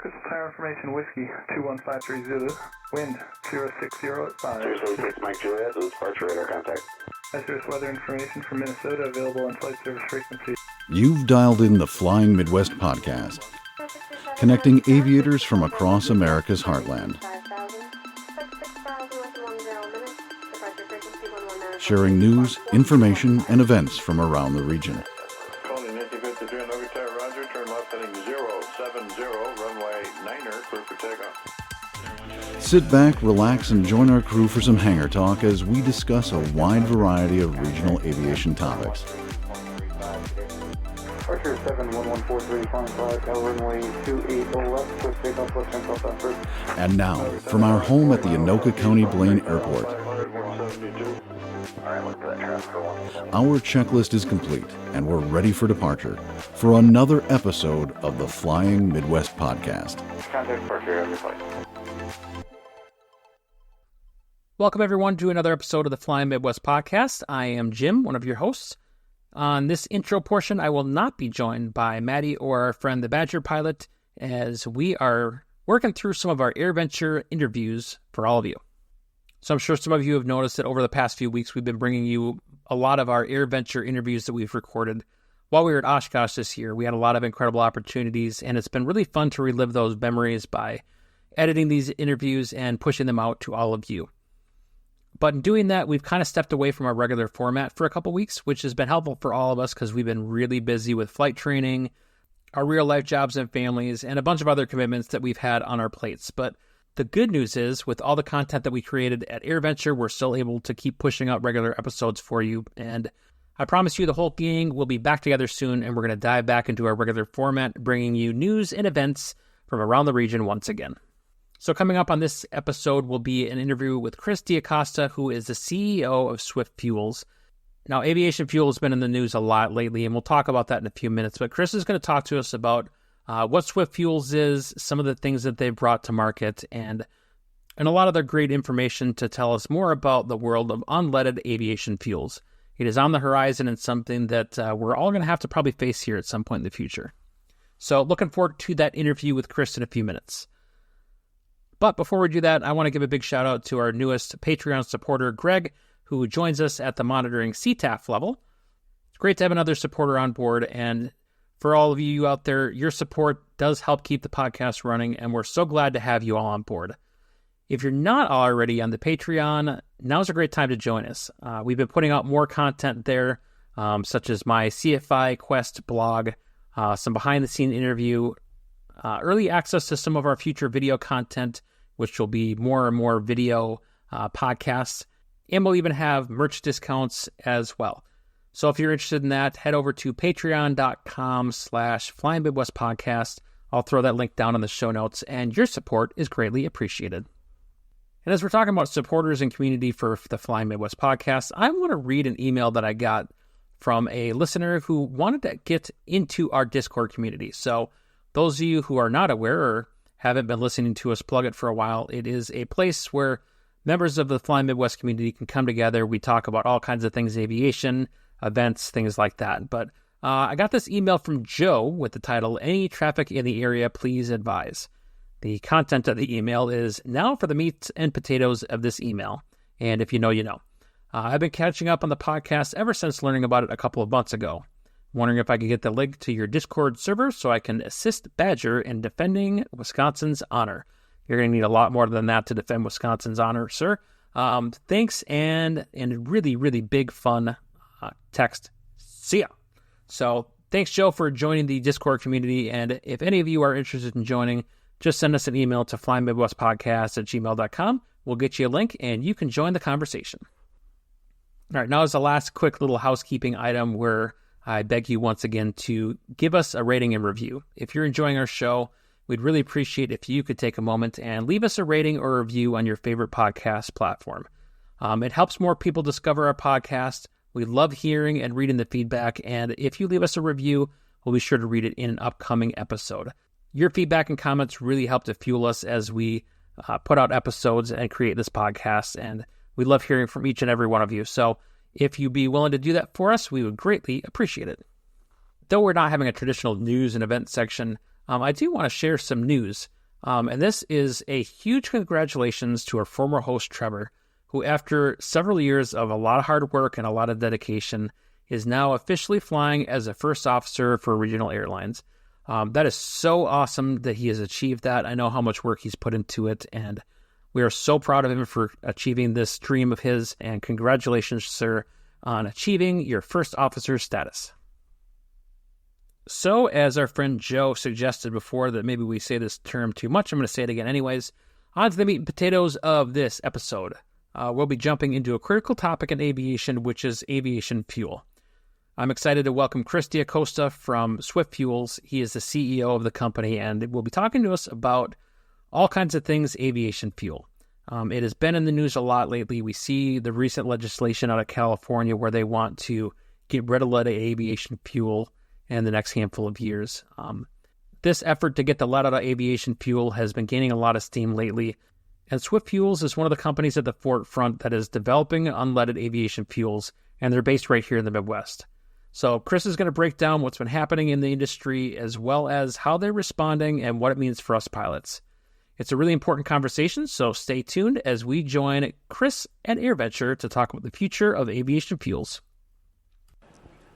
Crystal Tower Information Whiskey 21530 Zulu, wind 060 at 5. 076 Mike Juliet, this is departure radar contact. Hazardous weather information from Minnesota available on flight service frequency. You've dialed in the Flying Midwest podcast, connecting aviators from across America's heartland, sharing news, information, and events from around the region. Calling Nancy 53 on Oak Tower, Roger, turn left heading 070, runway 9er, clear for takeoff. Sit back, relax, and join our crew for some hangar talk as we discuss a wide variety of regional aviation topics. Departure 71143, flying flag, runway 28 left, quick takeoff, left hand southbound. And now, from our home at the Anoka County Blaine Airport, our checklist is complete, and we're ready for departure for another episode of the Flying Midwest podcast. Contact departure, every flight. Welcome, everyone, to another episode of the Flying Midwest podcast. I am Jim, one of your hosts. On this intro portion, I will not be joined by Maddie or our friend the Badger pilot, as we are working through some of our AirVenture interviews for all of you. So I'm sure some of you have noticed that over the past few weeks, we've been bringing you a lot of our AirVenture interviews that we've recorded while we were at Oshkosh this year. We had a lot of incredible opportunities, and it's been really fun to relive those memories by editing these interviews and pushing them out to all of you. But in doing that, we've kind of stepped away from our regular format for a couple weeks, which has been helpful for all of us because we've been really busy with flight training, our real-life jobs and families, and a bunch of other commitments that we've had on our plates. But the good news is, with all the content that we created at AirVenture, we're still able to keep pushing out regular episodes for you. And I promise you the whole gang will be back together soon, and we're going to dive back into our regular format, bringing you news and events from around the region once again. So coming up on this episode will be an interview with Chris D'Acosta, who is the CEO of Swift Fuels. Now, aviation fuel has been in the news a lot lately, and we'll talk about that in a few minutes. But Chris is going to talk to us about what Swift Fuels is, some of the things that they've brought to market, and a lot of their great information to tell us more about the world of unleaded aviation fuels. It is on the horizon and something that we're all going to have to probably face here at some point in the future. So looking forward to that interview with Chris in a few minutes. But before we do that, I want to give a big shout out to our newest Patreon supporter, Greg, who joins us at the monitoring CTAF level. It's great to have another supporter on board, and for all of you out there, your support does help keep the podcast running, and we're so glad to have you all on board. If you're not already on the Patreon, now's a great time to join us. We've been putting out more content there, such as my CFI Quest blog, some behind-the-scenes interview, early access to some of our future video content, which will be more and more video podcasts, and we'll even have merch discounts as well. So if you're interested in that, head over to patreon.com/Flying Midwest Podcast. I'll throw that link down in the show notes, and your support is greatly appreciated. And as we're talking about supporters and community for the Flying Midwest Podcast, I want to read an email that I got from a listener who wanted to get into our Discord community. So those of you who are not aware or haven't been listening to us plug it for a while, it is a place where members of the Flying Midwest community can come together. We talk about all kinds of things, aviation, events, things like that. But I got this email from Joe with the title, "Any traffic in the area, please advise." The content of the email is now for the meat and potatoes of this email. And if you know, you know. I've been catching up on the podcast ever since learning about it a couple of months ago. Wondering if I could get the link to your Discord server so I can assist Badger in defending Wisconsin's honor. You're going to need a lot more than that to defend Wisconsin's honor, sir. Thanks, and really, really big fun text. See ya. So thanks, Joe, for joining the Discord community. And if any of you are interested in joining, just send us an email to flyingmidwestpodcast@gmail.com. We'll get you a link, and you can join the conversation. All right, now is the last quick little housekeeping item where I beg you once again to give us a rating and review. If you're enjoying our show, we'd really appreciate if you could take a moment and leave us a rating or a review on your favorite podcast platform. It helps more people discover our podcast. We love hearing and reading the feedback, and if you leave us a review, we'll be sure to read it in an upcoming episode. Your feedback and comments really help to fuel us as we put out episodes and create this podcast, and we love hearing from each and every one of you. So if you'd be willing to do that for us, we would greatly appreciate it. Though we're not having a traditional news and event section, I do want to share some news. And this is a huge congratulations to our former host, Trevor, who after several years of a lot of hard work and a lot of dedication is now officially flying as a first officer for Regional Airlines. That is so awesome that he has achieved that. I know how much work he's put into it, and we are so proud of him for achieving this dream of his, and congratulations, sir, on achieving your first officer status. So, as our friend Joe suggested before that maybe we say this term too much, I'm going to say it again anyways. On to the meat and potatoes of this episode. We'll be jumping into a critical topic in aviation, which is aviation fuel. I'm excited to welcome Chris D'Acosta from Swift Fuels. He is the CEO of the company, and will be talking to us about all kinds of things aviation fuel. It has been in the news a lot lately. We see the recent legislation out of California where they want to get rid of lead aviation fuel in the next handful of years. This effort to get the lead out of aviation fuel has been gaining a lot of steam lately, and Swift Fuels is one of the companies at the forefront that is developing unleaded aviation fuels, and they're based right here in the Midwest. So Chris is going to break down what's been happening in the industry as well as how they're responding and what it means for us pilots. It's a really important conversation, so stay tuned as we join Chris and AirVenture to talk about the future of aviation fuels.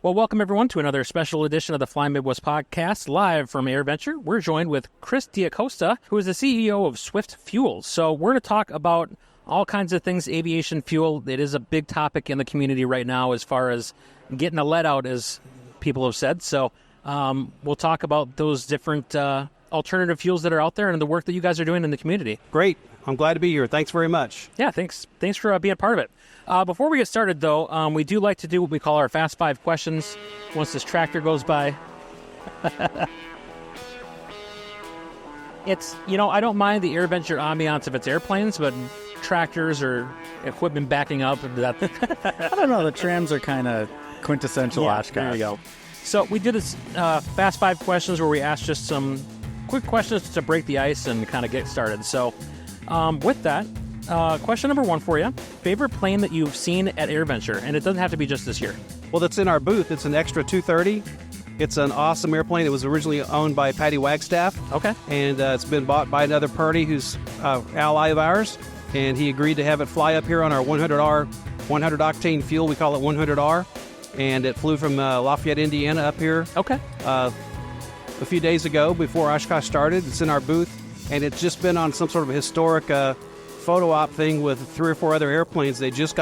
Well, welcome everyone to another special edition of the Flying Midwest podcast, live from AirVenture. We're joined with Chris D'Acosta, who is the CEO of Swift Fuels. So we're going to talk about all kinds of things aviation fuel. It is a big topic in the community right now as far as getting the lead out, as people have said. So we'll talk about those different alternative fuels that are out there and the work that you guys are doing in the community. Great. I'm glad to be here. Thanks very much. Yeah, thanks for being part of it. Before we get started, though, we do like to do what we call our Fast 5 questions once this tractor goes by. It's, I don't mind the AirVenture ambiance of its airplanes, but tractors or equipment backing up, that I don't know, the trams are kind of quintessential Oshkosh. There you go. So we did this Fast 5 questions where we asked just some quick questions to break the ice and kind of get started. So with that, question number 1 for you. Favorite plane that you've seen at AirVenture? And it doesn't have to be just this year. Well, that's in our booth. It's an Extra 230. It's an awesome airplane. It was originally owned by Patty Wagstaff. Okay. And it's been bought by another party who's ally of ours. And he agreed to have it fly up here on our 100R, 100-octane fuel. We call it 100R. And it flew from Lafayette, Indiana up here. Okay. A few days ago before Oshkosh started. It's in our booth. And it's just been on some sort of a historic photo op thing with 3 or 4 other airplanes. They just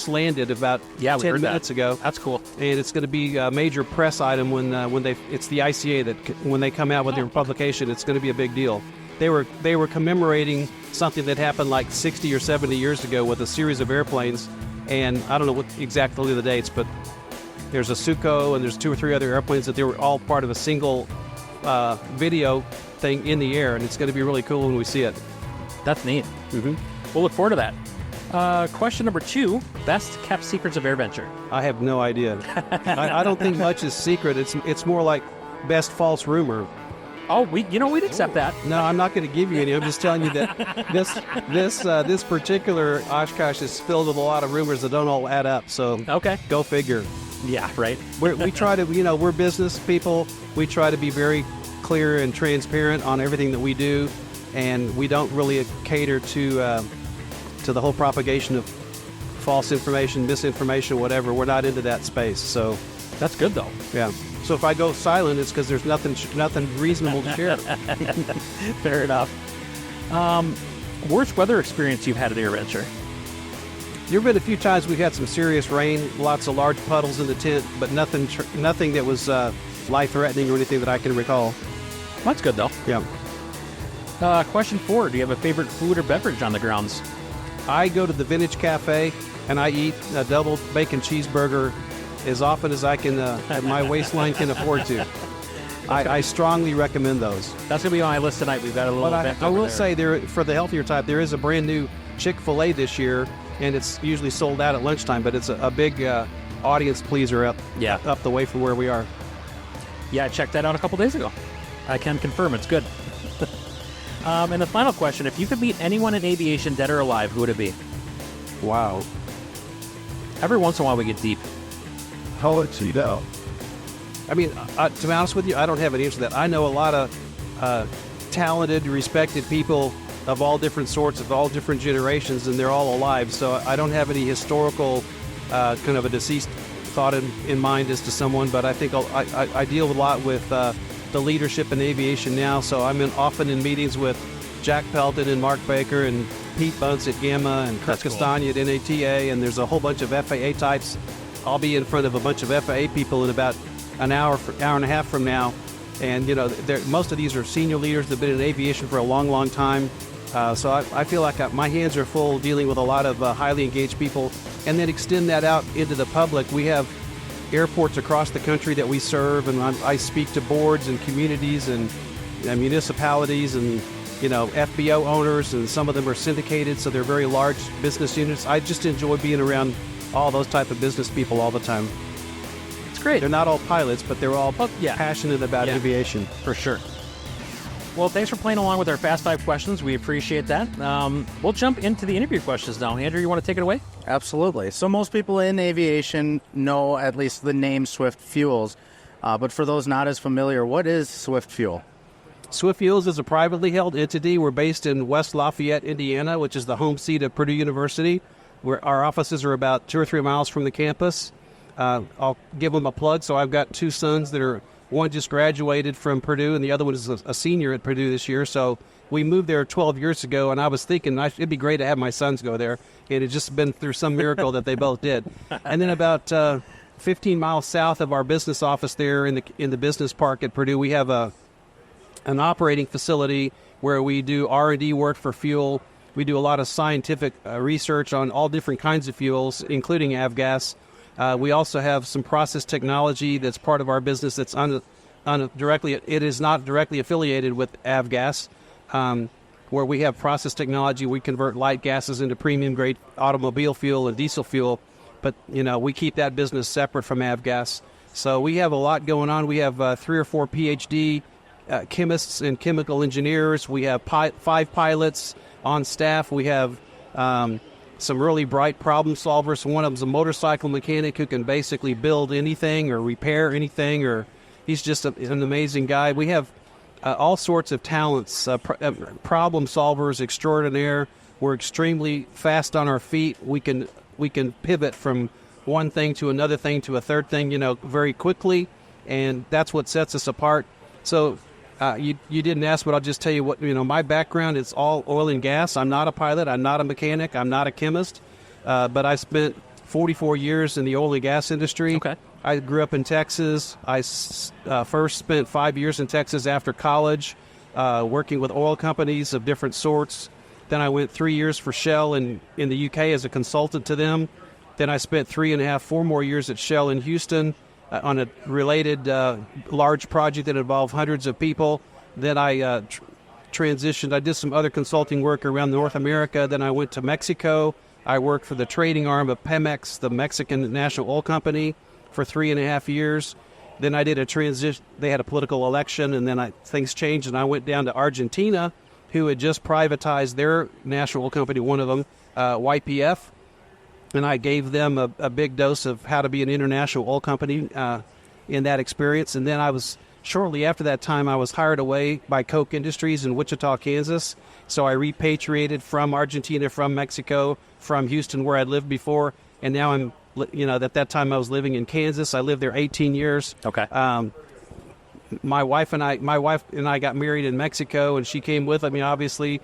landed about 10 minutes ago. That's cool. And it's going to be a major press item when it's the ICA that when they come out with their publication, it's going to be a big deal. They were commemorating something that happened like 60 or 70 years ago with a series of airplanes, and I don't know what exactly the dates, but there's a Suco and there's 2 or 3 other airplanes that they were all part of a single video thing in the air, and it's going to be really cool when we see it. That's neat. Mm-hmm. We'll look forward to that. Question number 2, best kept secrets of AirVenture. I have no idea. I don't think much is secret. It's more like best false rumor. Oh, we'd accept that. No, I'm not going to give you any. I'm just telling you that this particular Oshkosh is filled with a lot of rumors that don't all add up. So okay, go figure. Yeah, right. We try to, we're business people. We try to be very clear and transparent on everything that we do, and we don't really cater to the whole propagation of false information, misinformation, whatever. We're not into that space. So that's good, though. Yeah. So if I go silent, it's because there's nothing reasonable to share. Fair enough. Worst weather experience you've had at AirVenture? There have been a few times we've had some serious rain, lots of large puddles in the tent, but nothing that was life-threatening or anything that I can recall. That's good, though. Yeah. Question 4, do you have a favorite food or beverage on the grounds? I go to the Vintage Cafe, and I eat a double bacon cheeseburger as often as I can, my waistline can afford to. Okay. I strongly recommend those. That's going to be on my list tonight. We've got a little event I will say, for the healthier type, there is a brand new Chick-fil-A this year, and it's usually sold out at lunchtime, but it's a big audience pleaser up the way from where we are. Yeah, I checked that out a couple days ago. I can confirm it's good. And the final question, if you could meet anyone in aviation, dead or alive, who would it be? Wow. Every once in a while we get deep. I'll let you know. I mean, to be honest with you, I don't have an answer to that. I know a lot of talented, respected people of all different sorts, of all different generations, and they're all alive. So I don't have any historical kind of a deceased thought in mind as to someone, but I think I deal a lot with the leadership in aviation now. So I'm often in meetings with Jack Pelton and Mark Baker and Pete Bunce at Gamma and Kurt Castagna at NATA, and there's a whole bunch of FAA types. I'll be in front of a bunch of FAA people in about an hour and a half from now. And, you know, most of these are senior leaders that have been in aviation for a long, long time. So I feel like my hands are full dealing with a lot of highly engaged people. And then extend that out into the public. We have airports across the country that we serve, and I speak to boards and communities and municipalities and, you know, FBO owners, and some of them are syndicated, so they're very large business units. I just enjoy being around all those type of business people all the time. It's great. They're not all pilots, but they're all passionate about aviation. For sure. Well, thanks for playing along with our Fast 5 questions. We appreciate that. We'll jump into the interview questions now. Andrew, you want to take it away? Absolutely. So most people in aviation know at least the name Swift Fuels. But for those not as familiar, what is Swift Fuel? Swift Fuels is a privately held entity. We're based in West Lafayette, Indiana, which is the home seat of Purdue University, where our offices are about 2 or 3 miles from the campus. I'll give them a plug. So I've got 2 sons that are, one just graduated from Purdue, and the other one is a senior at Purdue this year. So we moved there 12 years ago, and I was thinking it'd be great to have my sons go there. It had just been through some miracle that they both did. And then about 15 miles south of our business office there in the business park at Purdue, we have an operating facility where we do R&D work for fuel. We do a lot of scientific research on all different kinds of fuels, including avgas. We also have some process technology that's part of our business that's it is not directly affiliated with avgas, where we have process technology. We convert light gases into premium grade automobile fuel and diesel fuel, but we keep that business separate from avgas. So we have a lot going on. We have 3 or 4 PhD chemists and chemical engineers. We have 5 pilots on staff. We have some really bright problem solvers. One of them's a motorcycle mechanic who can basically build anything or repair anything, or he's just an amazing guy. We have all sorts of talents, problem solvers extraordinaire. We're extremely fast on our feet. We can pivot from one thing to another thing to a third thing, very quickly, and that's what sets us apart. So you didn't ask, but I'll just tell you what, my background is all oil and gas. I'm not a pilot. I'm not a mechanic. I'm not a chemist. But I spent 44 years in the oil and gas industry. Okay. I grew up in Texas. I first spent 5 years in Texas after college, working with oil companies of different sorts. Then I went 3 years for Shell in the UK as a consultant to them. Then I spent 4 more years at Shell in Houston, on a related large project that involved hundreds of people. Then I transitioned. I did some other consulting work around North America. Then I went to Mexico. I worked for the trading arm of Pemex, the Mexican national oil company, for 3.5 years. Then I did a transition. They had a political election, and then things changed, and I went down to Argentina, who had just privatized their national oil company, one of them, YPF. And I gave them a big dose of how to be an international oil company in that experience. And then shortly after that time, I was hired away by Koch Industries in Wichita, Kansas. So I repatriated from Argentina, from Mexico, from Houston, where I'd lived before. And now at that time I was living in Kansas. I lived there 18 years. Okay. My wife and I got married in Mexico, and she came with me, obviously.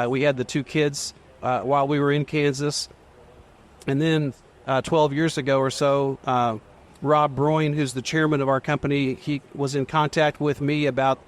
We had the 2 kids while we were in Kansas. And then 12 years ago or so, Rob Broyne, who's the chairman of our company, he was in contact with me about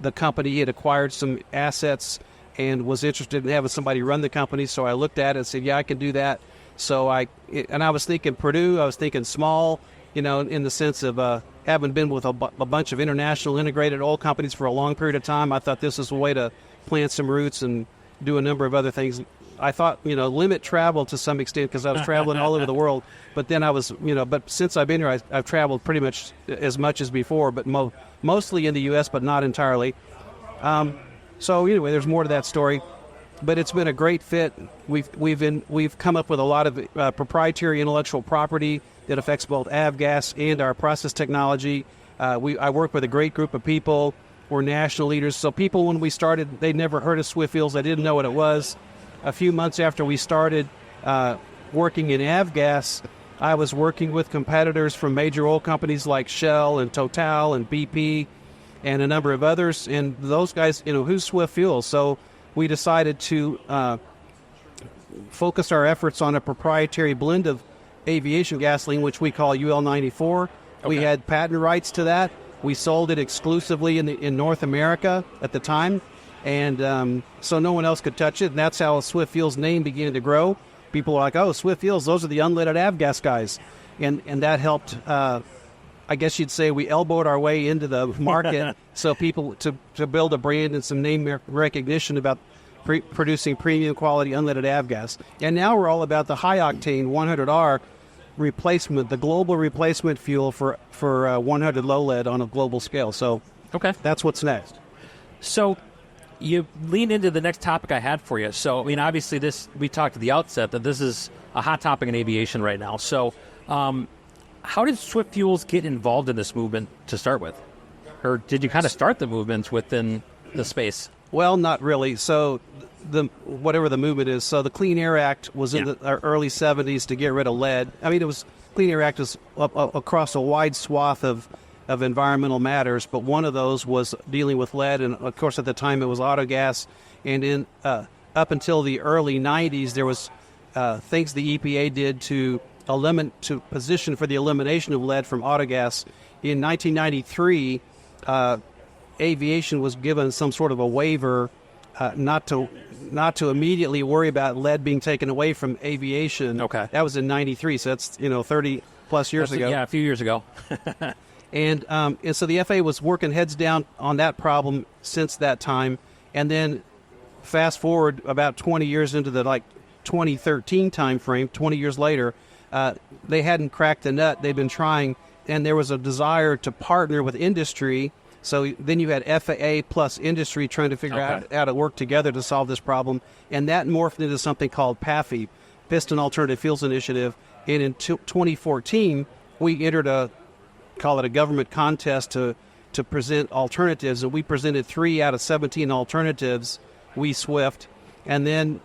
the company. He had acquired some assets and was interested in having somebody run the company. So I looked at it and said, yeah, I can do that. So I was thinking Purdue. I was thinking small, in the sense of having been with a bunch of international integrated oil companies for a long period of time. I thought this was a way to plant some roots and do a number of other things. I thought, limit travel to some extent because I was traveling all over the world. But then but since I've been here, I've traveled pretty much as before, but mostly in the U.S., but not entirely. So anyway, there's more to that story. But it's been a great fit. We've come up with a lot of proprietary intellectual property that affects both avgas and our process technology. I work with a great group of people. We're national leaders. So people, when we started, they'd never heard of Swift fuels. They didn't know what it was. A few months after we started working in avgas, I was working with competitors from major oil companies like Shell and Total and BP and a number of others. And those guys, who's Swift fuels? So we decided to focus our efforts on a proprietary blend of aviation gasoline, which we call UL94. Okay. We had patent rights to that. We sold it exclusively in North America at the time, and so no one else could touch it. And that's how Swift Fuels' name began to grow. People were like, "Oh, Swift Fuels, those are the unleaded avgas guys," and that helped. I guess you'd say we elbowed our way into the market, so people to build a brand and some name recognition about producing premium quality unleaded avgas. And now we're all about the high octane 100R replacement, the global replacement fuel for 100 low lead on a global scale. So that's what's next. So you lean into the next topic I had for you. So, obviously we talked at the outset that this is a hot topic in aviation right now. So how did Swift Fuels get involved in this movement to start with? Or did you kind of start the movement within the space? Well, not really. So whatever the movement is, so the Clean Air Act was in the early 70s to get rid of lead. It was Clean Air Act was across a wide swath of environmental matters, but one of those was dealing with lead, and of course at the time it was autogas. And in up until the early 90s, there was things the EPA did to position for the elimination of lead from autogas. In 1993, aviation was given some sort of a waiver not to immediately worry about lead being taken away from aviation. Okay. That was in 93, so that's 30 plus years ago. Yeah, a few years ago. And so the FAA was working heads down on that problem since that time. And then fast forward about 20 years into the 2013 time frame, 20 years later, they hadn't cracked the nut. They'd been trying, and there was a desire to partner with industry. So then you had FAA plus industry trying to figure out how to work together to solve this problem. And that morphed into something called PAFI, Piston Alternative Fuels Initiative. And in 2014, we entered call it a government contest to present alternatives. And we presented 3 out of 17 alternatives, we Swift. And then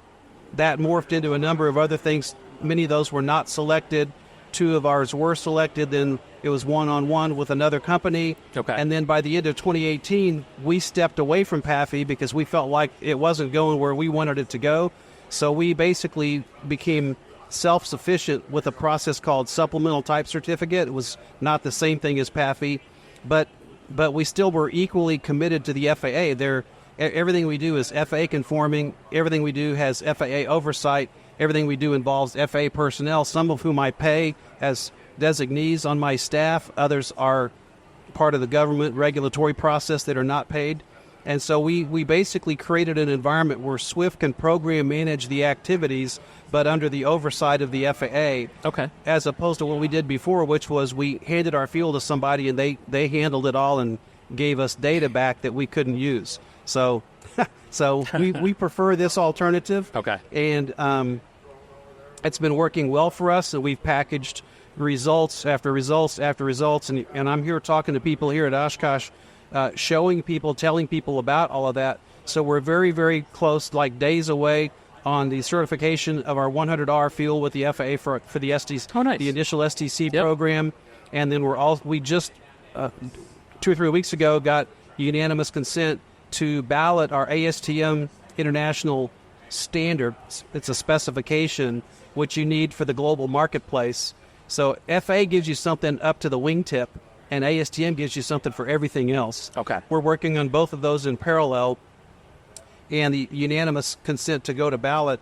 that morphed into a number of other things. Many of those were not selected. 2 of ours were selected. Then it was one-on-one with another company. Okay. And then by the end of 2018, we stepped away from PAFI because we felt like it wasn't going where we wanted it to go. So we basically became self-sufficient with a process called supplemental type certificate. It was not the same thing as PAFI, but we still were equally committed to the FAA. Everything we do is FAA conforming. Everything we do has FAA oversight. Everything we do involves FAA personnel, some of whom I pay as designees on my staff. Others are part of the government regulatory process that are not paid. And so we basically created an environment where Swift can program manage the activities, but under the oversight of the FAA. Okay. As opposed to what we did before, which was we handed our fuel to somebody and they handled it all and gave us data back that we couldn't use. So we prefer this alternative. Okay. And it's been working well for us, and we've packaged results after results after results. And I'm here talking to people here at Oshkosh, showing people, telling people about all of that. So we're very, very close, like days away, on the certification of our 100R fuel with the FAA for the STC, the initial STC program. And then we just 2 or 3 weeks ago got unanimous consent to ballot our ASTM international standard. It's a specification which you need for the global marketplace. So FAA gives you something up to the wingtip, and ASTM gives you something for everything else. Okay. We're working on both of those in parallel, and the unanimous consent to go to ballot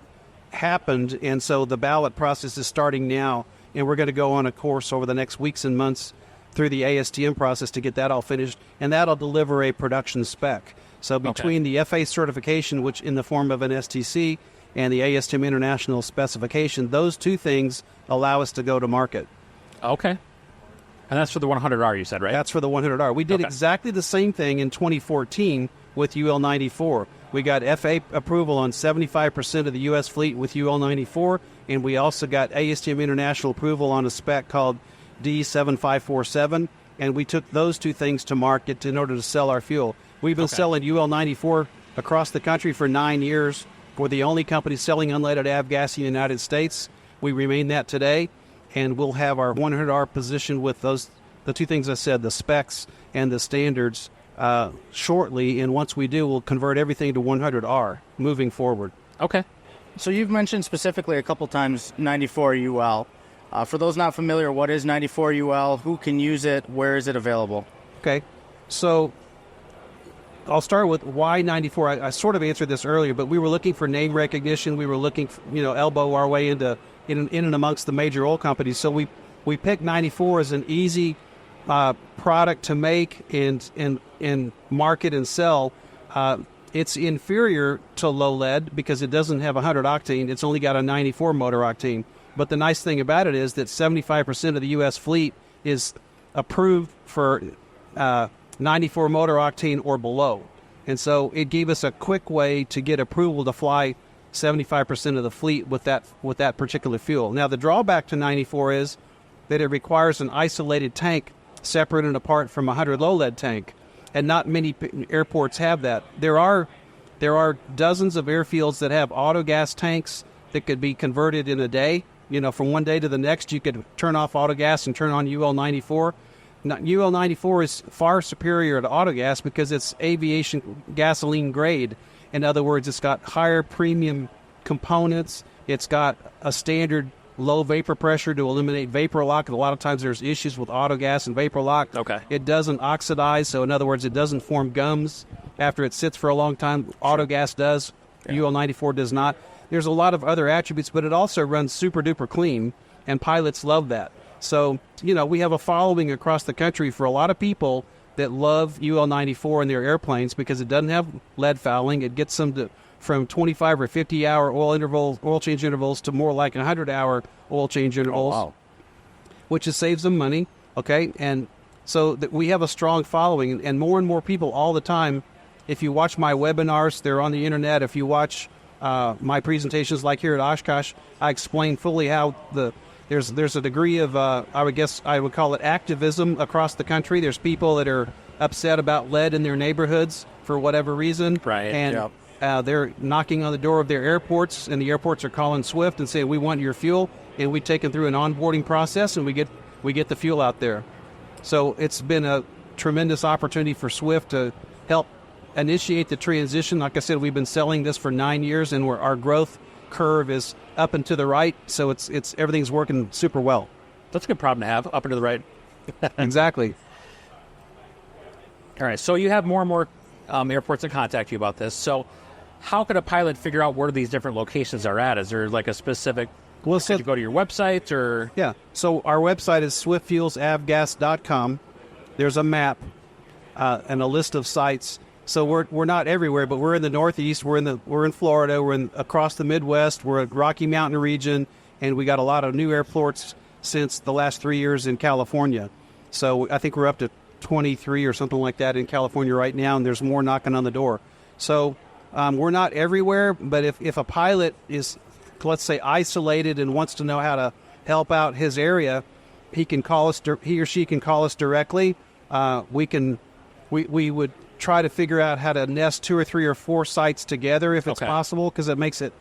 happened, and so the ballot process is starting now, and we're going to go on a course over the next weeks and months through the ASTM process to get that all finished, and that'll deliver a production spec. So between the FAA certification, which in the form of an STC, and the ASTM international specification, those 2 things allow us to go to market. Okay. And that's for the 100R, you said, right? That's for the 100R. We did exactly the same thing in 2014 with UL94. We got FAA approval on 75% of the U.S. fleet with UL94, and we also got ASTM international approval on a spec called D7547, and we took those 2 things to market in order to sell our fuel. We've been selling UL94 across the country for 9 years. We're the only company selling unleaded avgas in the United States. We remain that today, and we'll have our 100R position with the two things I said, the specs and the standards, shortly. And once we do, we'll convert everything to 100R moving forward. Okay. So you've mentioned specifically a couple times 94 UL. For those not familiar, what is 94 UL? Who can use it? Where is it available? Okay. So I'll start with why 94. I sort of answered this earlier, but we were looking for name recognition. We were looking, elbow our way in and amongst the major oil companies. So we picked 94 as an easy product to make and market and sell. It's inferior to low lead because it doesn't have 100 octane. It's only got a 94 motor octane. But the nice thing about it is that 75% of the U.S. fleet is approved for 94 motor octane or below. And so it gave us a quick way to get approval to fly 75% of the fleet with that particular fuel. Now, the drawback to 94 is that it requires an isolated tank separate and apart from a 100 low lead tank. And not many airports have that. There are dozens of airfields that have auto gas tanks that could be converted in a day. From one day to the next, you could turn off auto gas and turn on UL94. Now, UL94 is far superior to auto gas because it's aviation gasoline grade. In other words, it's got higher premium components. It's got a standard low vapor pressure to eliminate vapor lock. A lot of times there's issues with auto gas and vapor lock. Okay. It doesn't oxidize, so in other words, it doesn't form gums after it sits for a long time. Auto gas does. Yeah. UL94 does not. There's a lot of other attributes, but it also runs super duper clean, and pilots love that. So, we have a following across the country for a lot of people that love UL94 in their airplanes because it doesn't have lead fouling. It gets them from 25 or 50-hour oil change intervals to more like 100-hour oil change intervals, which saves them money, okay? And so we have a strong following, and more people all the time. If you watch my webinars, they're on the internet. If you watch my presentations like here at Oshkosh, I explain fully how there's a degree of, I would call it activism across the country. There's people that are upset about lead in their neighborhoods for whatever reason. Right. And they're knocking on the door of their airports, and the airports are calling Swift and saying, we want your fuel, and we take them through an onboarding process, and we get the fuel out there. So it's been a tremendous opportunity for Swift to help initiate the transition. Like I said, we've been selling this for 9 years, and our growth curve is up and to the right, so it's everything's working super well. That's a good problem to have, up and to the right. Exactly. All right, so you have more and more airports that contact you about this. So how could a pilot figure out where these different locations are at? Is there like a specific... Well, could you go to your website or... Yeah, so our website is swiftfuelsavgas.com. There's a map and a list of sites. So we're not everywhere, but we're in the Northeast. We're in Florida. We're across the Midwest. We're at Rocky Mountain region, and we got a lot of new airports since the last 3 years in California. So I think we're up to 23 or something like that in California right now, and there's more knocking on the door. So we're not everywhere, but if a pilot is, let's say, isolated and wants to know how to help out his area, he or she can call us directly. We would try to figure out how to nest 2 or 3 or 4 sites together if it's possible, because it makes it,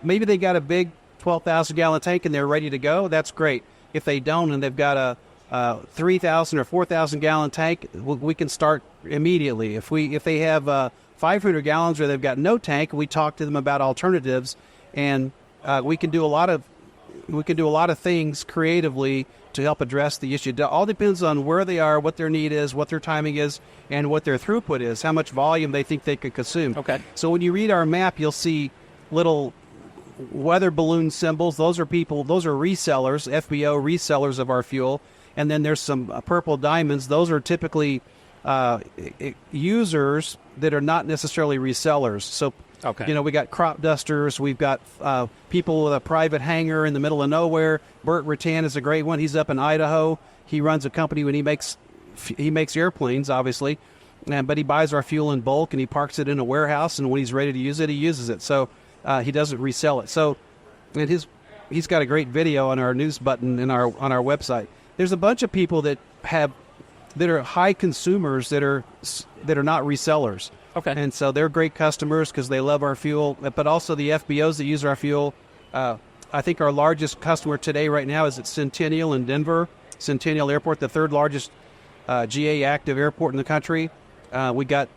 maybe they got a big 12,000 gallon tank and they're ready to go. That's great. If they don't and they've got a 3,000 or 4,000 gallon tank, we can start immediately. If they have 500 gallons or they've got no tank, we talk to them about alternatives, and we can do a lot of things creatively to help address the issue. It all depends on where they are, what their need is, what their timing is, and what their throughput is, how much volume they think they could consume. Okay. So when you read our map, you'll see little weather balloon symbols. Those are resellers, FBO resellers of our fuel. And then there's some purple diamonds. Those are typically users that are not necessarily resellers. So, we got crop dusters. We've got people with a private hangar in the middle of nowhere. Bert Rattan is a great one. He's up in Idaho. He runs a company when he makes airplanes, obviously, but he buys our fuel in bulk and he parks it in a warehouse. And when he's ready to use it, he uses it. So he doesn't resell it. So, and he's got a great video on our news button on our website. There's a bunch of people that have high consumers that are not resellers. Okay. And so they're great customers because they love our fuel, but also the FBOs that use our fuel. I think our largest customer today right now is at Centennial in Denver, Centennial Airport, the third largest GA active airport in the country. We got,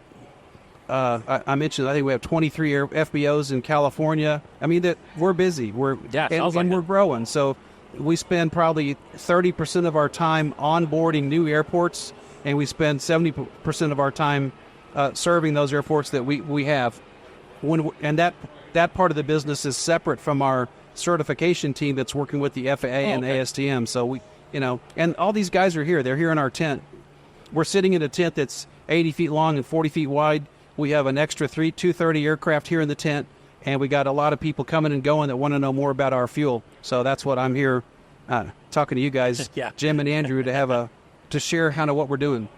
I mentioned, I think we have 23 FBOs in California. I mean, that we're busy. We're growing. So we spend probably 30% of our time onboarding new airports, and we spend 70% of our time serving those airports that we have. And that part of the business is separate from our certification team that's working with the FAA and ASTM. So we, and all these guys are here. They're here in our tent. We're sitting in a tent that's 80 feet long and 40 feet wide. We have an extra 230 aircraft here in the tent, and we got a lot of people coming and going that want to know more about our fuel. So that's what I'm here talking to you guys, Jim and Andrew, to share kind of what we're doing.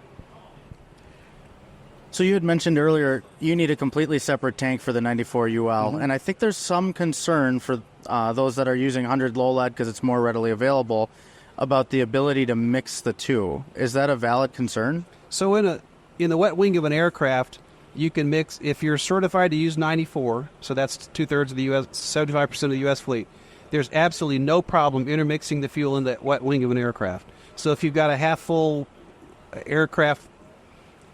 So you had mentioned earlier you need a completely separate tank for the 94 UL, and I think there's some concern for those that are using 100 low lead because it's more readily available about the ability to mix the two. Is that a valid concern? So in the wet wing of an aircraft, you can mix, if you're certified to use 94, so that's 2/3 of the U.S., 75% of the U.S. fleet, there's absolutely no problem intermixing the fuel in that wet wing of an aircraft. So if you've got a half-full aircraft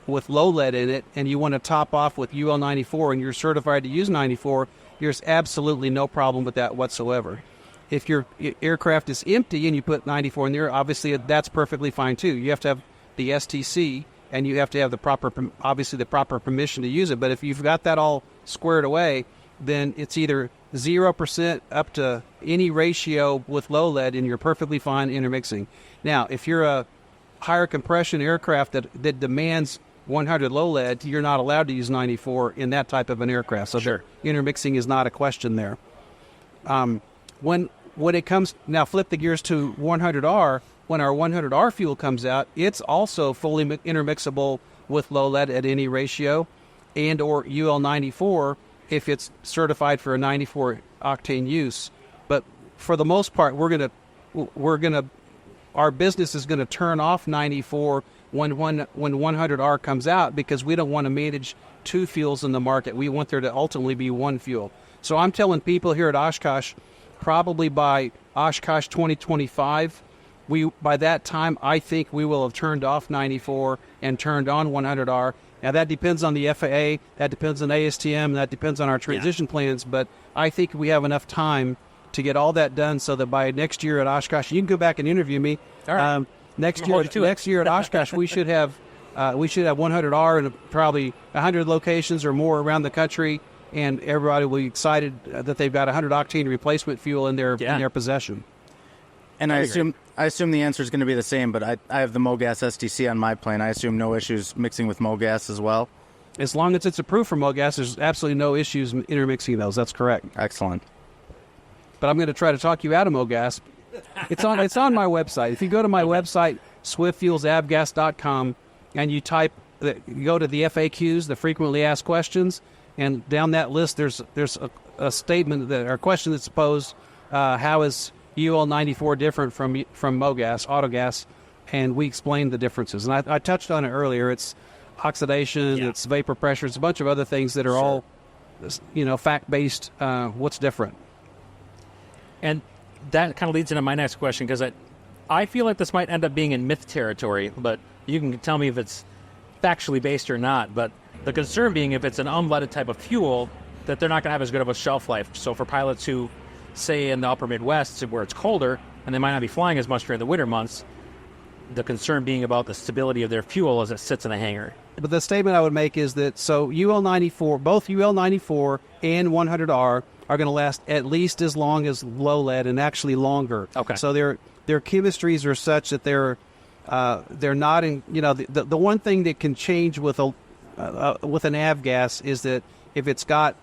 with low lead in it and you want to top off with UL 94 and you're certified to use 94, there's absolutely no problem with that whatsoever. If your aircraft is empty and you put 94 in there, obviously that's perfectly fine too. You have to have the STC and you have to have the proper permission to use it. But if you've got that all squared away, then it's either 0% up to any ratio with low lead and you're perfectly fine intermixing. Now, if you're a higher compression aircraft that demands 100 low lead, you're not allowed to use 94 in that type of an aircraft. So the intermixing is not a question there. When it comes, now flip the gears to 100R, when our 100R fuel comes out, it's also fully intermixable with low lead at any ratio, and or UL 94 if it's certified for a 94 octane use. But for the most part, our business is going to turn off 94 when 100R comes out because we don't want to manage two fuels in the market. We want there to ultimately be one fuel. So I'm telling people here at Oshkosh, probably by Oshkosh 2025, by that time, I think we will have turned off 94 and turned on 100R. Now, that depends on the FAA, that depends on ASTM, that depends on our transition plans, but I think we have enough time to get all that done so that by next year at Oshkosh, you can go back and interview me. All right. Next year at Oshkosh, we should have 100R in probably 100 locations or more around the country, and everybody will be excited that they've got 100 octane replacement fuel in their possession. And I assume the answer is going to be the same, but I have the MoGas STC on my plane. I assume no issues mixing with MoGas as well? As long as it's approved for MoGas, there's absolutely no issues intermixing those. That's correct. Excellent. But I'm going to try to talk you out of MoGas. It's on my website. If you go to my website, swiftfuelsavgas.com, and you go to the FAQs, the frequently asked questions, and down that list there's a statement or a question that's posed, how is UL 94 different from MoGas, autogas, and we explained the differences. And I touched on it earlier. It's oxidation, it's vapor pressure, it's a bunch of other things that are all, fact-based, what's different. And that kind of leads into my next question, because I feel like this might end up being in myth territory, but you can tell me if it's factually based or not. But the concern being if it's an unleaded type of fuel, that they're not going to have as good of a shelf life. So for pilots who, say in the upper Midwest where it's colder and they might not be flying as much during the winter months, the concern being about the stability of their fuel as it sits in the hangar. But the statement I would make is that UL 94, both UL 94 and 100R are going to last at least as long as low lead and actually longer. Okay. So their chemistries are such that they're not in. The one thing that can change with an avgas is that if it's got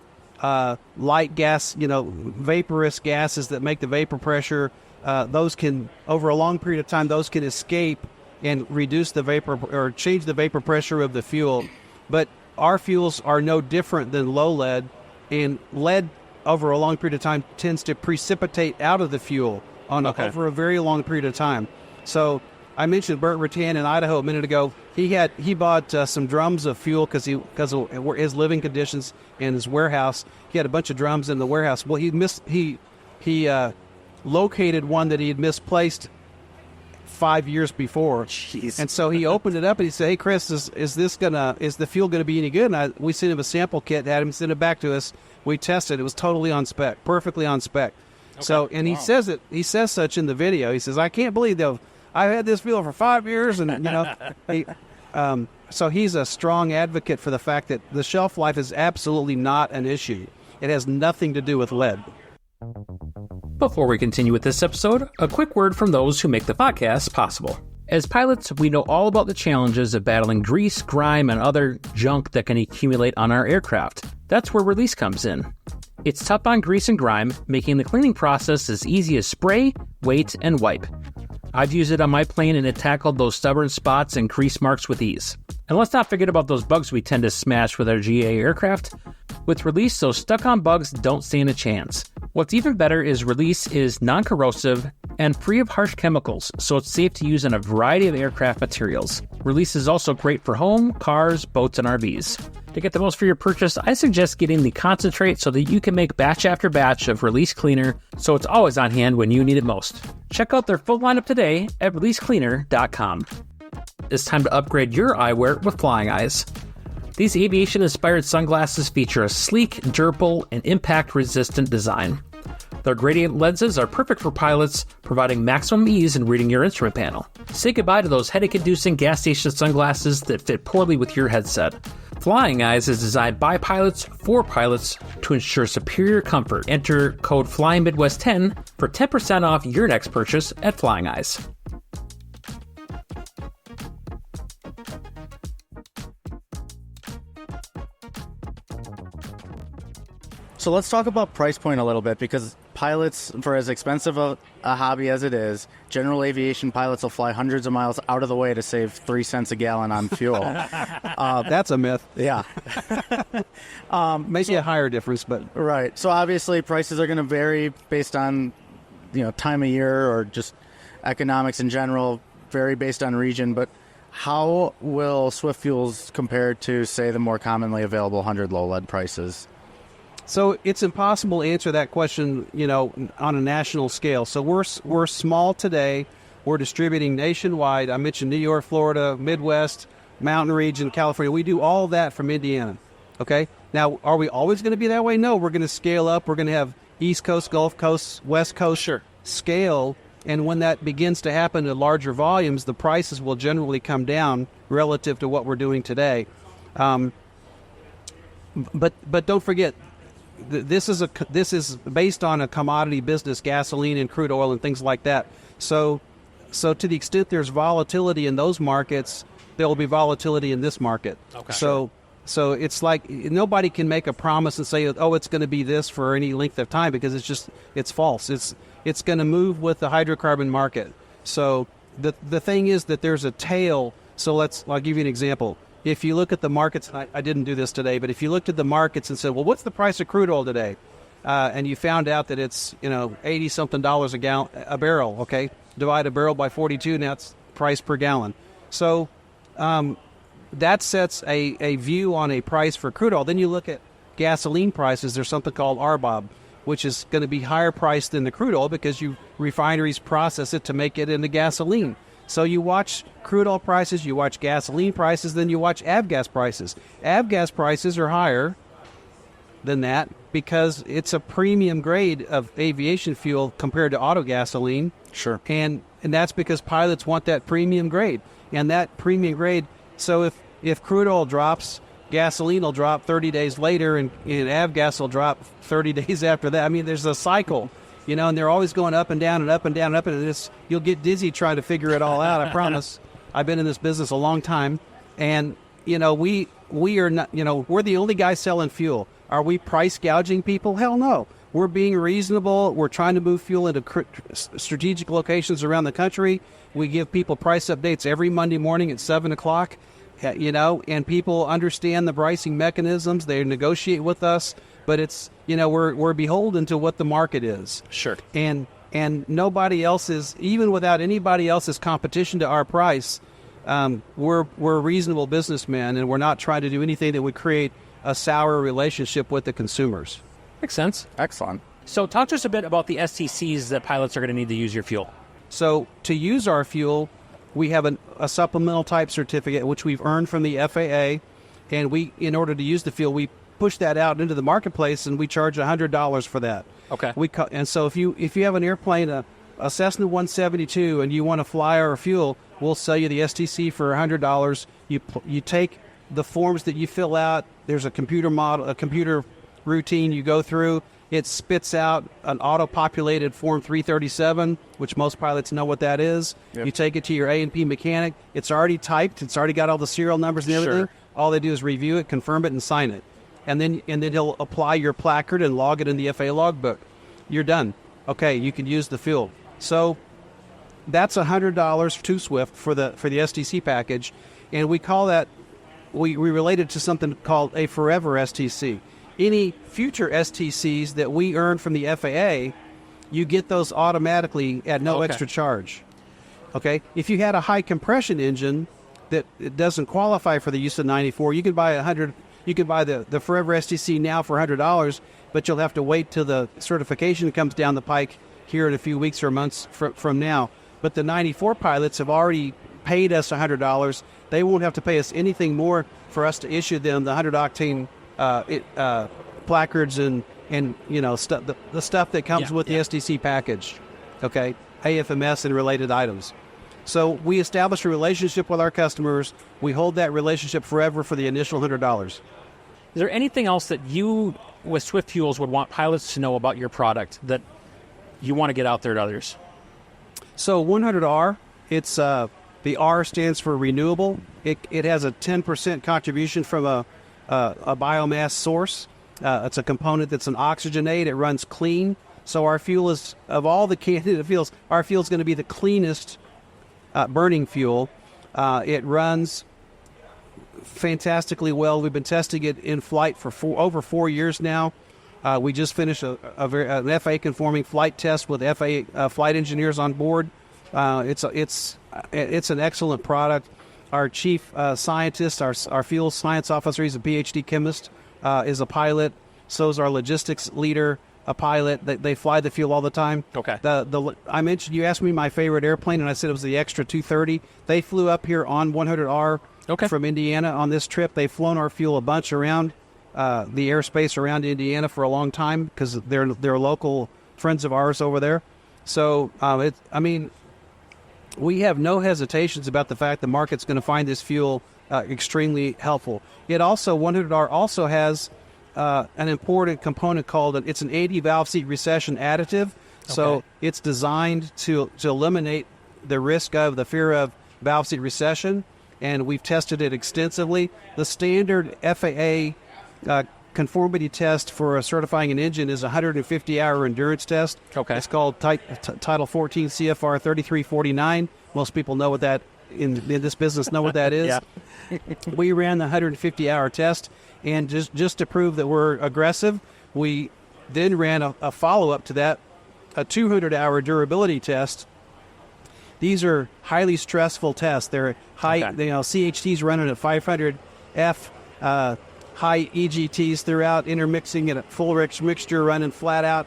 light gas, vaporous gases that make the vapor pressure, those can, over a long period of time, those can escape and reduce the vapor or change the vapor pressure of the fuel. But our fuels are no different than low lead, and lead over a long period of time tends to precipitate out of the fuel over a very long period of time. So I mentioned Burt Rattan in Idaho a minute ago. He bought some drums of fuel because of his living conditions in his warehouse. He had a bunch of drums in the warehouse. Well, he located one that he had misplaced 5 years before. Jeez. And so he opened it up and he said, "Hey, Chris, is the fuel gonna be any good?" And we sent him a sample kit, had him send it back to us. We tested; it was totally on spec, perfectly on spec. Okay. So, and he says such in the video. He says, "I can't believe I've had this fuel for 5 years," and so he's a strong advocate for the fact that the shelf life is absolutely not an issue. It has nothing to do with lead. Before we continue with this episode, a quick word from those who make the podcast possible. As pilots, we know all about the challenges of battling grease, grime, and other junk that can accumulate on our aircraft. That's where Release comes in. It's tough on grease and grime, making the cleaning process as easy as spray, wait, and wipe. I've used it on my plane and it tackled those stubborn spots and grease marks with ease. And let's not forget about those bugs we tend to smash with our GA aircraft. With Release, those stuck-on bugs don't stand a chance. What's even better is Release is non-corrosive and free of harsh chemicals, so it's safe to use on a variety of aircraft materials. Release is also great for home, cars, boats, and RVs. To get the most for your purchase, I suggest getting the concentrate so that you can make batch after batch of Release Cleaner so it's always on hand when you need it most. Check out their full lineup today at releasecleaner.com. It's time to upgrade your eyewear with Flying Eyes. These aviation-inspired sunglasses feature a sleek, durable, and impact-resistant design. Their gradient lenses are perfect for pilots, providing maximum ease in reading your instrument panel. Say goodbye to those headache-inducing gas station sunglasses that fit poorly with your headset. Flying Eyes is designed by pilots for pilots to ensure superior comfort. Enter code FlyingMidwest10 for 10% off your next purchase at Flying Eyes. So let's talk about price point a little bit, because pilots, for as expensive a hobby as it is, general aviation pilots will fly hundreds of miles out of the way to save 3 cents a gallon on fuel. That's a myth. Yeah. Maybe a higher difference, but... Right. So obviously prices are going to vary based on, time of year or just economics in general, vary based on region. But how will Swift Fuels compare to, say, the more commonly available 100 low lead prices? So it's impossible to answer that question, on a national scale. So we're small today. We're distributing nationwide. I mentioned New York, Florida, Midwest, Mountain Region, California. We do all that from Indiana. Okay. Now, are we always going to be that way? No, we're going to scale up. We're going to have East Coast, Gulf Coast, West Coast scale. And when that begins to happen in larger volumes, the prices will generally come down relative to what we're doing today. But don't forget, this is based on a commodity business, gasoline and crude oil and things like that. So to the extent there's volatility in those markets, there will be volatility in this market. Okay. So it's like nobody can make a promise and say, oh, it's going to be this for any length of time, because it's false. It's going to move with the hydrocarbon market. So the thing is that there's a tail. So I'll give you an example. If you look at the markets, and I didn't do this today, but if you looked at the markets and said, well, what's the price of crude oil today? And you found out that it's, $80-something a barrel, okay? Divide a barrel by 42, now it's price per gallon. So that sets a view on a price for crude oil. Then you look at gasoline prices. There's something called RBOB, which is going to be higher priced than the crude oil because refineries process it to make it into gasoline. So you watch crude oil prices, you watch gasoline prices, then you watch avgas prices. Avgas prices are higher than that because it's a premium grade of aviation fuel compared to auto gasoline. Sure. And that's because pilots want that premium grade. And that premium grade, so if crude oil drops, gasoline will drop 30 days later, and avgas will drop 30 days after that. I mean, there's a cycle. And they're always going up and down and up and down and up, and you'll get dizzy trying to figure it all out. I promise. I've been in this business a long time, and we are not. We're the only guys selling fuel. Are we price gouging people? Hell no. We're being reasonable. We're trying to move fuel into strategic locations around the country. We give people price updates every Monday morning at 7:00. And people understand the pricing mechanisms. They negotiate with us. But it's, we're beholden to what the market is. Sure. And and nobody else is, even without anybody else's competition to our price, we're reasonable businessmen, and we're not trying to do anything that would create a sour relationship with the consumers. Makes sense. Excellent. So talk to us a bit about the STCs that pilots are going to need to use your fuel. So to use our fuel, we have a supplemental type certificate, which we've earned from the FAA, and in order to use the fuel, we push that out into the marketplace, and we charge $100 for that. Okay. And so if you have an airplane, a Cessna 172, and you want to fly our fuel, we'll sell you the STC for $100. You take the forms that you fill out. There's a computer routine you go through. It spits out an auto-populated Form 337, which most pilots know what that is. Yep. You take it to your A&P mechanic. It's already typed. It's already got all the serial numbers and everything. Sure. All they do is review it, confirm it, and sign it. And then he'll apply your placard and log it in the FAA logbook. You're done. Okay, you can use the fuel. So that's $100 to Swift for the STC package, and we call that, we relate it to something called a forever STC. Any future STCs that we earn from the FAA, you get those automatically at no extra charge. Okay? If you had a high compression engine that it doesn't qualify for the use of 94, you could buy the Forever STC now for $100, but you'll have to wait till the certification comes down the pike here in a few weeks or months from now. But the 94 pilots have already paid us $100. They won't have to pay us anything more for us to issue them the 100 octane placards and the stuff that comes with the STC package, okay, AFMS and related items. So we establish a relationship with our customers. We hold that relationship forever for the initial $100. Is there anything else that you, with Swift Fuels, would want pilots to know about your product that you want to get out there to others? So 100R, it's the R stands for renewable. It has a 10% contribution from a biomass source. It's a component that's an oxygenate. It runs clean. So our fuel is, of all the candidate fuels, our fuel is going to be the cleanest burning fuel. It runs fantastically well. We've been testing it in flight for over 4 years now. We just finished an FAA-conforming flight test with FAA flight engineers on board. It's an excellent product. Our chief scientist, our fuel science officer, he's a PhD chemist, is a pilot. So is our logistics leader, a pilot. They fly the fuel all the time. Okay. I mentioned, you asked me my favorite airplane, and I said it was the Extra 230. They flew up here on 100R from Indiana on this trip. They've flown our fuel a bunch around the airspace around Indiana for a long time because they're local friends of ours over there. So, we have no hesitations about the fact the market's going to find this fuel extremely helpful. It also, 100R also has an important component called, it's an 80 valve seat recession additive. So it's designed to eliminate the risk of the fear of valve seat recession, and we've tested it extensively. The standard FAA conformity test for certifying an engine is a 150-hour endurance test. Okay. It's called Title 14 CFR 3349. Most people know what that, in this business, know what that is. We ran the 150-hour test, and just to prove that we're aggressive, we then ran a follow-up to that, a 200-hour durability test. These are highly stressful tests. They're high, CHTs running at 500 F, high EGTs throughout, intermixing at a full rich mixture, running flat out,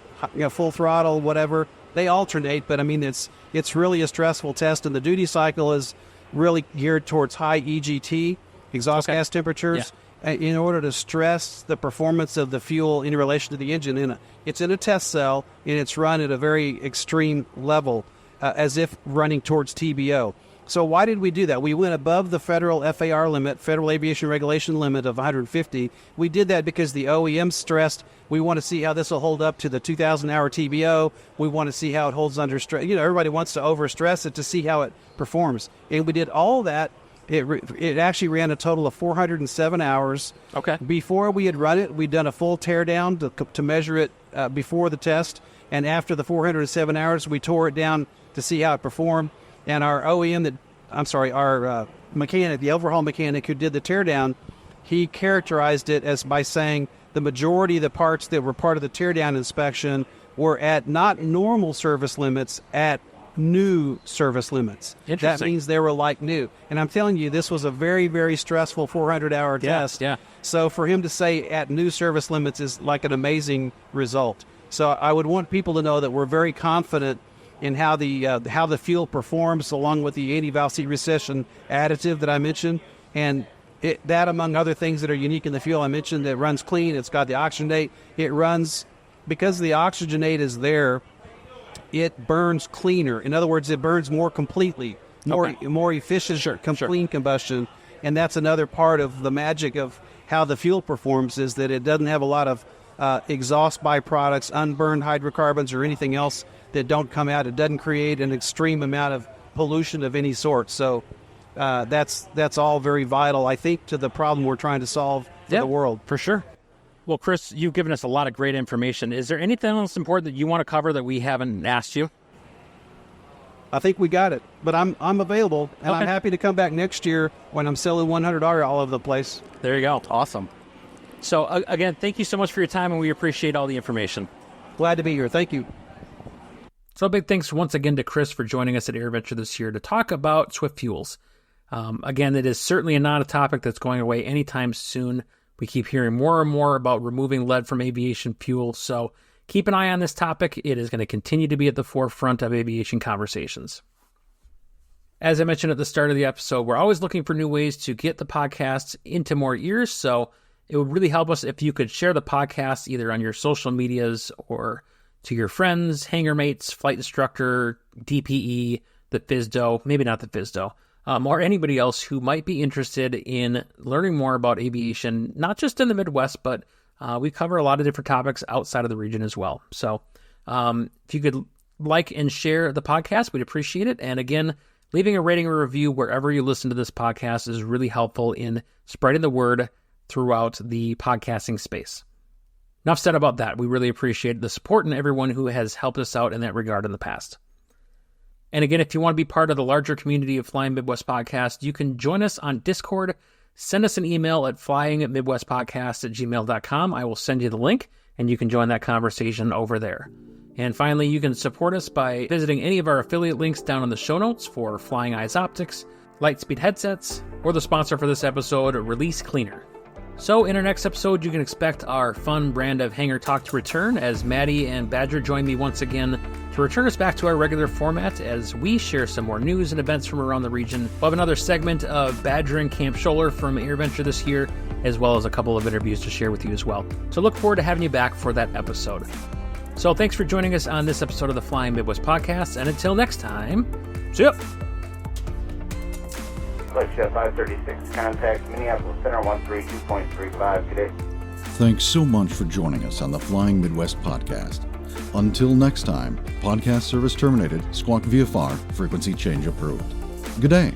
full throttle, whatever. They alternate, but I mean, it's really a stressful test, and the duty cycle is really geared towards high EGT, exhaust gas temperatures, in order to stress the performance of the fuel in relation to the engine. It's in a test cell, and it's run at a very extreme level, as if running towards TBO. So why did we do that? We went above the federal FAR limit, Federal Aviation Regulation limit of 150. We did that because the OEM stressed, we want to see how this will hold up to the 2,000-hour TBO. We want to see how it holds under stress. Everybody wants to overstress it to see how it performs. And we did all that. It actually ran a total of 407 hours. Okay. Before we had run it, we'd done a full teardown to measure it before the test. And after the 407 hours, we tore it down to see how it performed. And our our mechanic, the overhaul mechanic who did the teardown, he characterized it as by saying the majority of the parts that were part of the teardown inspection were at not normal service limits, at new service limits. That Interesting. means they were like new. And I'm telling you, this was a very, very stressful 400-hour test. Yeah. So for him to say at new service limits is like an amazing result. So I would want people to know that we're very confident in how the fuel performs, along with the anti-valve seat recession additive that I mentioned, and that among other things that are unique in the fuel. I mentioned it runs clean. It's got the oxygenate. It runs because the oxygenate is there. It burns cleaner. In other words, it burns more completely, more efficient, clean combustion. And that's another part of the magic of how the fuel performs, is that it doesn't have a lot of exhaust byproducts, unburned hydrocarbons, or anything else that don't come out. It doesn't create an extreme amount of pollution of any sort. So that's all very vital, I think, to the problem we're trying to solve for the world. For sure. Well, Chris, you've given us a lot of great information. Is there anything else important that you want to cover that we haven't asked you? I think we got it, but I'm available, and I'm happy to come back next year when I'm selling 100R all over the place. There you go. Awesome. So, again, thank you so much for your time, and we appreciate all the information. Glad to be here. Thank you. So, big thanks once again to Chris for joining us at AirVenture this year to talk about Swift Fuels. Again, it is certainly not a topic that's going away anytime soon. We keep hearing more and more about removing lead from aviation fuel, so keep an eye on this topic. It is going to continue to be at the forefront of aviation conversations. As I mentioned at the start of the episode, we're always looking for new ways to get the podcast into more ears, so it would really help us if you could share the podcast either on your social medias or to your friends, hangar mates, flight instructor, DPE, the FSDO, maybe not the FSDO, or anybody else who might be interested in learning more about aviation, not just in the Midwest, but we cover a lot of different topics outside of the region as well. So if you could like and share the podcast, we'd appreciate it. And again, leaving a rating or review wherever you listen to this podcast is really helpful in spreading the word throughout the podcasting space. Enough said about that. We really appreciate the support and everyone who has helped us out in that regard in the past. And again, if you want to be part of the larger community of Flying Midwest Podcast, you can join us on Discord. Send us an email at flyingmidwestpodcast@gmail.com. I will send you the link, and you can join that conversation over there. And finally, you can support us by visiting any of our affiliate links down in the show notes for Flying Eyes Optics, Lightspeed Headsets, or the sponsor for this episode, Release Cleaner. So in our next episode, you can expect our fun brand of Hangar Talk to return as Maddie and Badger join me once again to return us back to our regular format as we share some more news and events from around the region. We'll have another segment of Badger and Camp Scholler from AirVenture this year, as well as a couple of interviews to share with you as well. So look forward to having you back for that episode. So thanks for joining us on this episode of the Flying Midwest Podcast, and until next time, see ya! Flight 536, contact Minneapolis Center 132.35 today. Thanks so much for joining us on the Flying Midwest Podcast. Until next time, podcast service terminated, squawk VFR, frequency change approved. Good day.